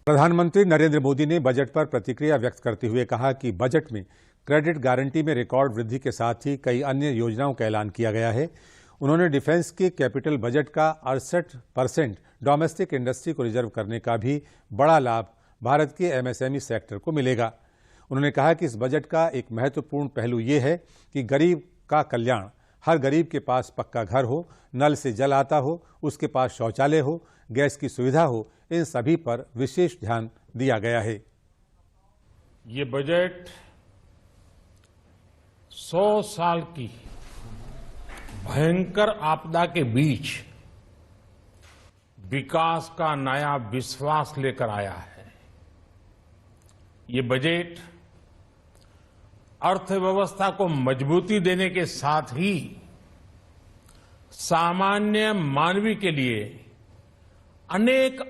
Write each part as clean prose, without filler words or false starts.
प्रधानमंत्री नरेंद्र मोदी ने बजट पर प्रतिक्रिया व्यक्त करते हुए कहा कि बजट में क्रेडिट गारंटी में रिकॉर्ड वृद्धि के साथ ही कई अन्य योजनाओं का ऐलान किया गया है। उन्होंने डिफेंस के कैपिटल बजट का 68% डोमेस्टिक इंडस्ट्री को रिजर्व करने का भी बड़ा लाभ भारत के एमएसएमई सेक्टर को मिलेगा। उन्होंने कहा कि इस बजट का एक महत्वपूर्ण पहलू ये है कि गरीब का कल्याण, हर गरीब के पास पक्का घर हो, नल से जल आता हो, उसके पास शौचालय हो, गैस की सुविधा हो, इन सभी पर विशेष ध्यान दिया गया है। ये बजट 100 साल की भयंकर आपदा के बीच विकास का नया विश्वास लेकर आया है। ये बजट अर्थव्यवस्था को मजबूती देने के साथ ही सामान्य मानवी के लिए अनेक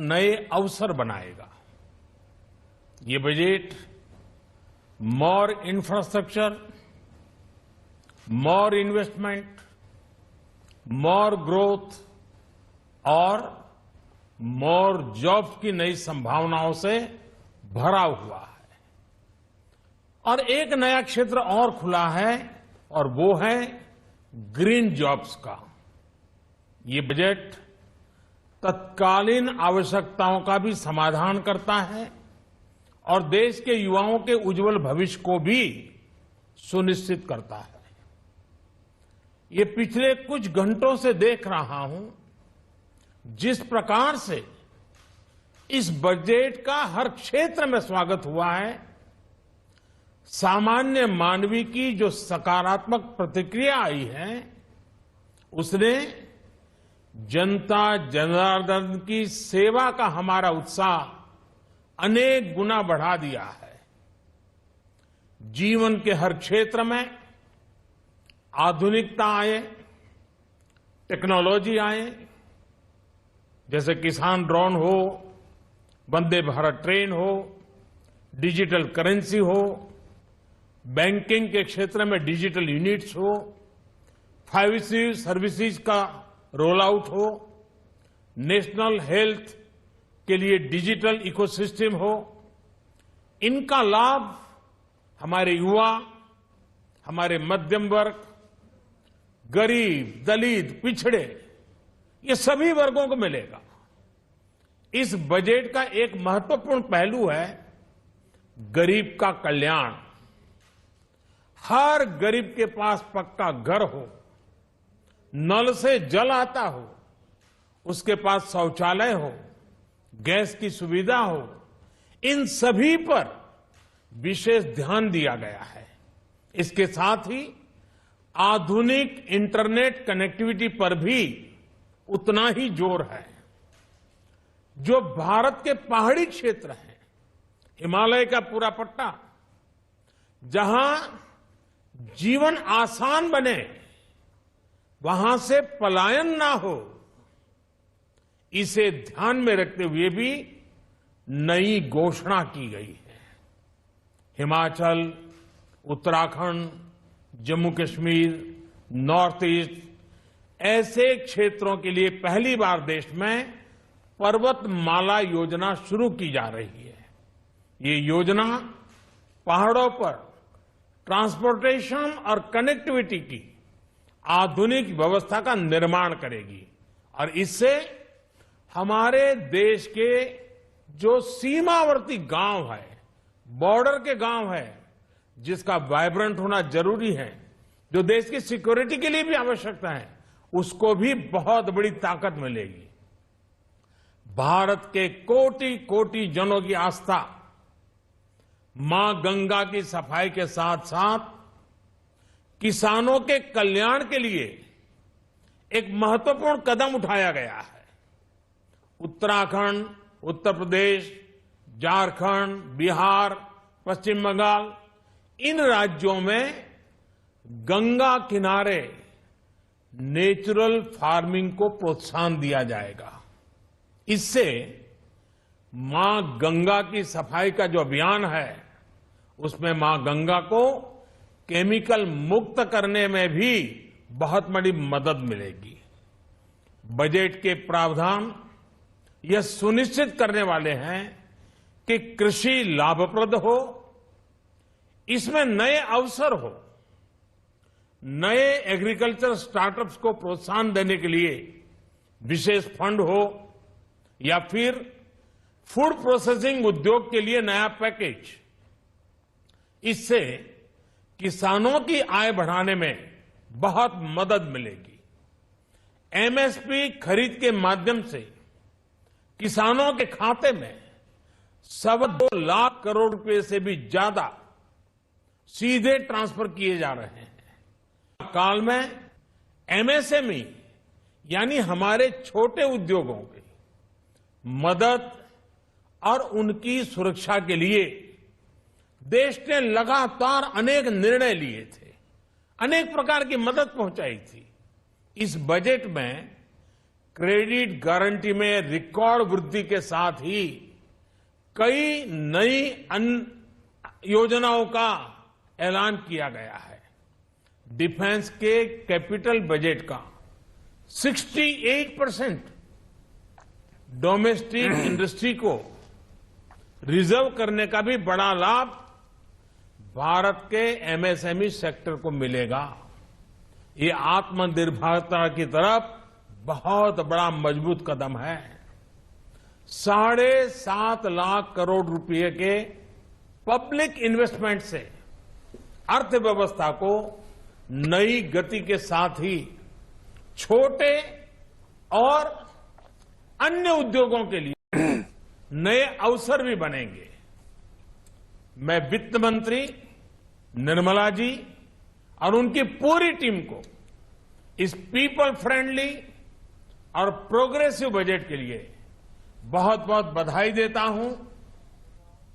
नए अवसर बनाएगा। ये बजट मोर इंफ्रास्ट्रक्चर, मोर इन्वेस्टमेंट, मोर ग्रोथ और मोर जॉब्स की नई संभावनाओं से भरा हुआ है। और एक नया क्षेत्र और खुला है और वो है ग्रीन जॉब्स का। ये बजट तत्कालीन आवश्यकताओं का भी समाधान करता है और देश के युवाओं के उज्जवल भविष्य को भी सुनिश्चित करता है। ये पिछले कुछ घंटों से देख रहा हूं जिस प्रकार से इस बजट का हर क्षेत्र में स्वागत हुआ है। सामान्य मानवी की जो सकारात्मक प्रतिक्रिया आई है उसने जनता जनार्दन की सेवा का हमारा उत्साह अनेक गुना बढ़ा दिया है। जीवन के हर क्षेत्र में आधुनिकता आए, टेक्नोलॉजी आए, जैसे किसान ड्रोन हो, वंदे भारत ट्रेन हो, डिजिटल करेंसी हो, बैंकिंग के क्षेत्र में डिजिटल यूनिट्स हो, 5G सर्विसेज का रोल आउट हो, नेशनल हेल्थ के लिए डिजिटल इकोसिस्टम हो। इनका लाभ हमारे युवा, हमारे मध्यम वर्ग, गरीब, दलित, पिछड़े, ये सभी वर्गों को मिलेगा। इस बजट का एक महत्वपूर्ण पहलू है गरीब का कल्याण। हर गरीब के पास पक्का घर हो, नल से जल आता हो, उसके पास शौचालय हो, गैस की सुविधा हो, इन सभी पर विशेष ध्यान दिया गया है। इसके साथ ही आधुनिक इंटरनेट कनेक्टिविटी पर भी उतना ही जोर है। जो भारत के पहाड़ी क्षेत्र हैं, हिमालय का पूरा पट्टा, जहां जीवन आसान बने, वहां से पलायन ना हो, इसे ध्यान में रखते हुए भी नई घोषणा की गई है। हिमाचल, उत्तराखंड, जम्मू कश्मीर, नॉर्थ ईस्ट ऐसे क्षेत्रों के लिए पहली बार देश में पर्वतमाला योजना शुरू की जा रही है। ये योजना पहाड़ों पर ट्रांसपोर्टेशन और कनेक्टिविटी की आधुनिक व्यवस्था का निर्माण करेगी और इससे हमारे देश के जो सीमावर्ती गांव है, बॉर्डर के गांव है, जिसका वाइब्रेंट होना जरूरी है, जो देश की सिक्योरिटी के लिए भी आवश्यकता है, उसको भी बहुत बड़ी ताकत मिलेगी। भारत के कोटि कोटि जनों की आस्था मां गंगा की सफाई के साथ साथ किसानों के कल्याण के लिए एक महत्वपूर्ण कदम उठाया गया है। उत्तराखंड, उत्तर प्रदेश, झारखंड, बिहार, पश्चिम बंगाल, इन राज्यों में गंगा किनारे नेचुरल फार्मिंग को प्रोत्साहन दिया जाएगा। इससे मां गंगा की सफाई का जो अभियान है, उसमें मां गंगा को केमिकल मुक्त करने में भी बहुत बड़ी मदद मिलेगी। बजट के प्रावधान यह सुनिश्चित करने वाले हैं कि कृषि लाभप्रद हो, इसमें नए अवसर हो, नए एग्रीकल्चर स्टार्टअप्स को प्रोत्साहन देने के लिए विशेष फंड हो, या फिर फूड प्रोसेसिंग उद्योग के लिए नया पैकेज। इससे किसानों की आय बढ़ाने में बहुत मदद मिलेगी। एमएसपी खरीद के माध्यम से किसानों के खाते में 2.25 लाख करोड़ रुपए से भी ज्यादा सीधे ट्रांसफर किए जा रहे हैं। काल में एमएसएमई यानी हमारे छोटे उद्योगों की मदद और उनकी सुरक्षा के लिए देश ने लगातार अनेक निर्णय लिए थे, अनेक प्रकार की मदद पहुंचाई थी। इस बजट में क्रेडिट गारंटी में रिकॉर्ड वृद्धि के साथ ही कई नई योजनाओं का ऐलान किया गया है। डिफेंस के कैपिटल बजट का 68% डोमेस्टिक इंडस्ट्री को रिजर्व करने का भी बड़ा लाभ भारत के एमएसएमई सेक्टर को मिलेगा। ये आत्मनिर्भरता की तरफ बहुत बड़ा मजबूत कदम है। 7.5 लाख करोड़ रुपए के पब्लिक इन्वेस्टमेंट से अर्थव्यवस्था को नई गति के साथ ही छोटे और अन्य उद्योगों के लिए नए अवसर भी बनेंगे। मैं वित्त मंत्री निर्मला जी और उनकी पूरी टीम को इस पीपल फ्रेंडली और प्रोग्रेसिव बजट के लिए बहुत बहुत बधाई देता हूं।